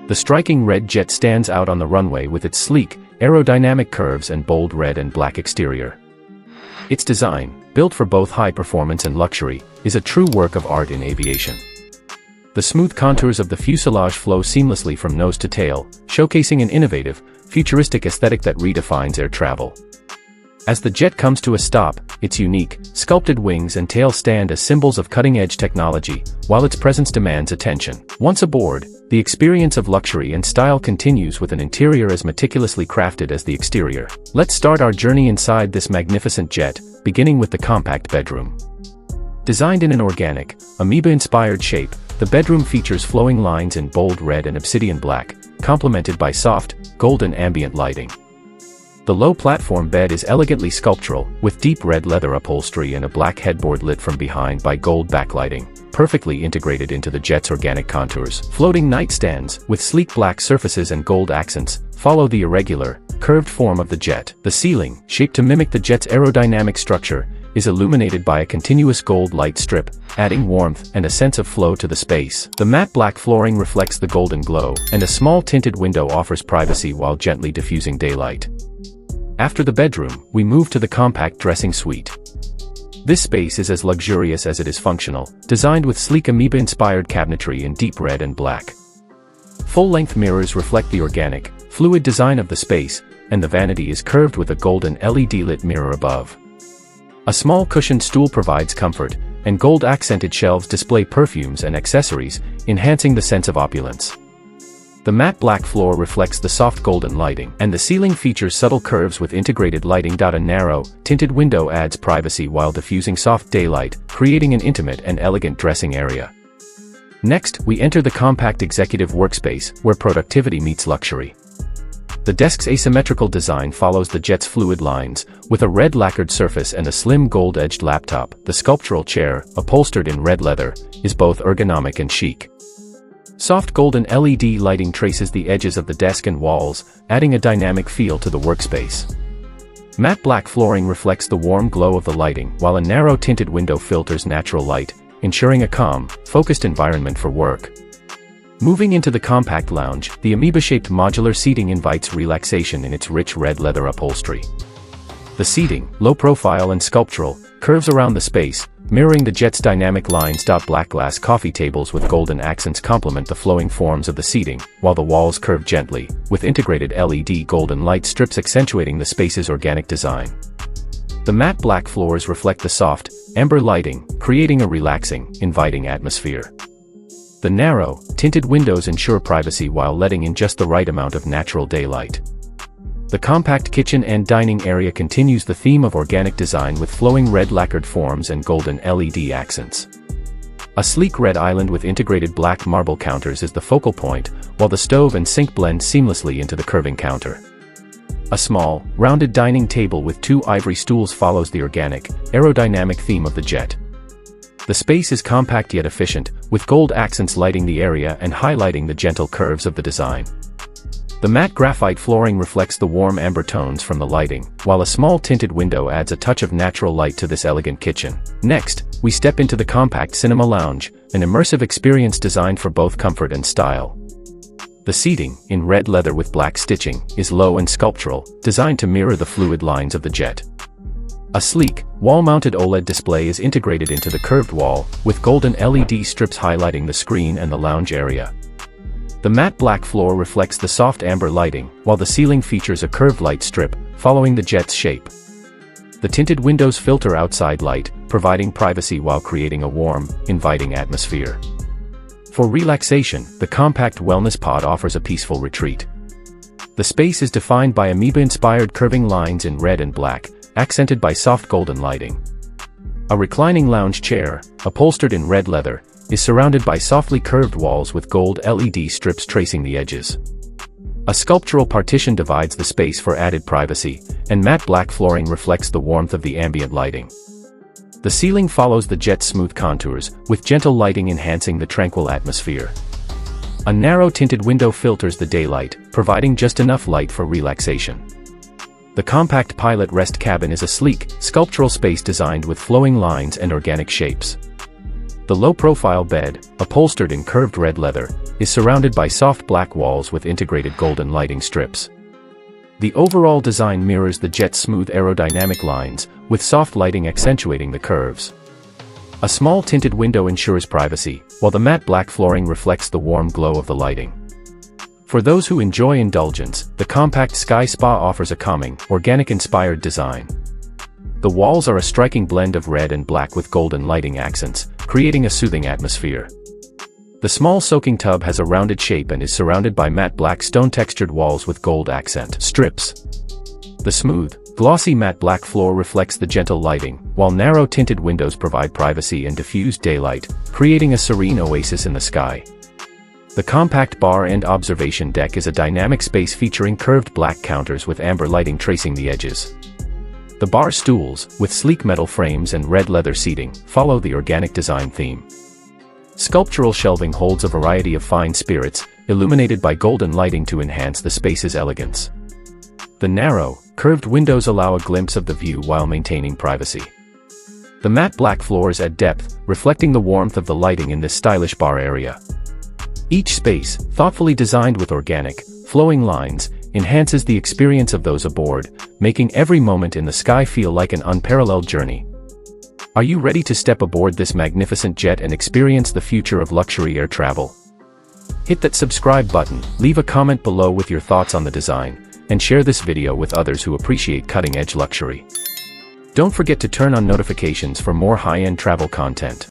The striking red jet stands out on the runway with its sleek, aerodynamic curves and bold red and black exterior. Its design, built for both high performance and luxury, is a true work of art in aviation. The smooth contours of the fuselage flow seamlessly from nose to tail, showcasing an innovative, futuristic aesthetic that redefines air travel. As the jet comes to a stop, its unique, sculpted wings and tail stand as symbols of cutting-edge technology, while its presence demands attention. Once aboard, the experience of luxury and style continues with an interior as meticulously crafted as the exterior. Let's start our journey inside this magnificent jet, beginning with the compact bedroom. Designed in an organic, amoeba-inspired shape, the bedroom features flowing lines in bold red and obsidian black, complemented by soft, golden ambient lighting. The low platform bed is elegantly sculptural, with deep red leather upholstery and a black headboard lit from behind by gold backlighting, perfectly integrated into the jet's organic contours. Floating nightstands, with sleek black surfaces and gold accents, follow the irregular, curved form of the jet. The ceiling, shaped to mimic the jet's aerodynamic structure, is illuminated by a continuous gold light strip, adding warmth and a sense of flow to the space. The matte black flooring reflects the golden glow, and a small tinted window offers privacy while gently diffusing daylight. After the bedroom, we move to the compact dressing suite. This space is as luxurious as it is functional, designed with sleek amoeba-inspired cabinetry in deep red and black. Full-length mirrors reflect the organic, fluid design of the space, and the vanity is curved with a golden LED-lit mirror above. A small cushioned stool provides comfort, and gold-accented shelves display perfumes and accessories, enhancing the sense of opulence. The matte black floor reflects the soft golden lighting, and the ceiling features subtle curves with integrated lighting. A narrow, tinted window adds privacy while diffusing soft daylight, creating an intimate and elegant dressing area. Next, we enter the compact executive workspace, where productivity meets luxury. The desk's asymmetrical design follows the jet's fluid lines, with a red lacquered surface and a slim gold-edged laptop. The sculptural chair, upholstered in red leather, is both ergonomic and chic. Soft golden LED lighting traces the edges of the desk and walls, adding a dynamic feel to the workspace. Matte black flooring reflects the warm glow of the lighting, while a narrow tinted window filters natural light, ensuring a calm, focused environment for work. Moving into the compact lounge, the amoeba-shaped modular seating invites relaxation in its rich red leather upholstery. The seating, low profile and sculptural, curves around the space, mirroring the jet's dynamic lines. Black glass coffee tables with golden accents complement the flowing forms of the seating, while the walls curve gently, with integrated LED golden light strips accentuating the space's organic design. The matte black floors reflect the soft, amber lighting, creating a relaxing, inviting atmosphere. The narrow, tinted windows ensure privacy while letting in just the right amount of natural daylight. The compact kitchen and dining area continues the theme of organic design with flowing red lacquered forms and golden LED accents. A sleek red island with integrated black marble counters is the focal point, while the stove and sink blend seamlessly into the curving counter. A small, rounded dining table with two ivory stools follows the organic, aerodynamic theme of the jet. The space is compact yet efficient, with gold accents lighting the area and highlighting the gentle curves of the design. The matte graphite flooring reflects the warm amber tones from the lighting, while a small tinted window adds a touch of natural light to this elegant kitchen. Next, we step into the compact cinema lounge, an immersive experience designed for both comfort and style. The seating, in red leather with black stitching, is low and sculptural, designed to mirror the fluid lines of the jet. A sleek, wall-mounted OLED display is integrated into the curved wall, with golden LED strips highlighting the screen and the lounge area. The matte black floor reflects the soft amber lighting, while the ceiling features a curved light strip, following the jet's shape. The tinted windows filter outside light, providing privacy while creating a warm, inviting atmosphere. For relaxation, the compact wellness pod offers a peaceful retreat. The space is defined by amoeba-inspired curving lines in red and black, accented by soft golden lighting. A reclining lounge chair, upholstered in red leather, is surrounded by softly curved walls with gold LED strips tracing the edges. A sculptural partition divides the space for added privacy, and matte black flooring reflects the warmth of the ambient lighting. The ceiling follows the jet's smooth contours, with gentle lighting enhancing the tranquil atmosphere. A narrow tinted window filters the daylight, providing just enough light for relaxation. The compact pilot rest cabin is a sleek, sculptural space designed with flowing lines and organic shapes. The low-profile bed, upholstered in curved red leather, is surrounded by soft black walls with integrated golden lighting strips. The overall design mirrors the jet's smooth aerodynamic lines, with soft lighting accentuating the curves. A small tinted window ensures privacy, while the matte black flooring reflects the warm glow of the lighting. For those who enjoy indulgence, the compact Sky Spa offers a calming, organic-inspired design. The walls are a striking blend of red and black with golden lighting accents, creating a soothing atmosphere. The small soaking tub has a rounded shape and is surrounded by matte black stone-textured walls with gold accent strips. The smooth, glossy matte black floor reflects the gentle lighting, while narrow tinted windows provide privacy and diffused daylight, creating a serene oasis in the sky. The compact bar and observation deck is a dynamic space featuring curved black counters with amber lighting tracing the edges. The bar stools, with sleek metal frames and red leather seating, follow the organic design theme. Sculptural shelving holds a variety of fine spirits, illuminated by golden lighting to enhance the space's elegance. The narrow, curved windows allow a glimpse of the view while maintaining privacy. The matte black floors add depth, reflecting the warmth of the lighting in this stylish bar area. Each space, thoughtfully designed with organic, flowing lines, enhances the experience of those aboard, making every moment in the sky feel like an unparalleled journey. Are you ready to step aboard this magnificent jet and experience the future of luxury air travel? Hit that subscribe button, leave a comment below with your thoughts on the design, and share this video with others who appreciate cutting-edge luxury. Don't forget to turn on notifications for more high-end travel content.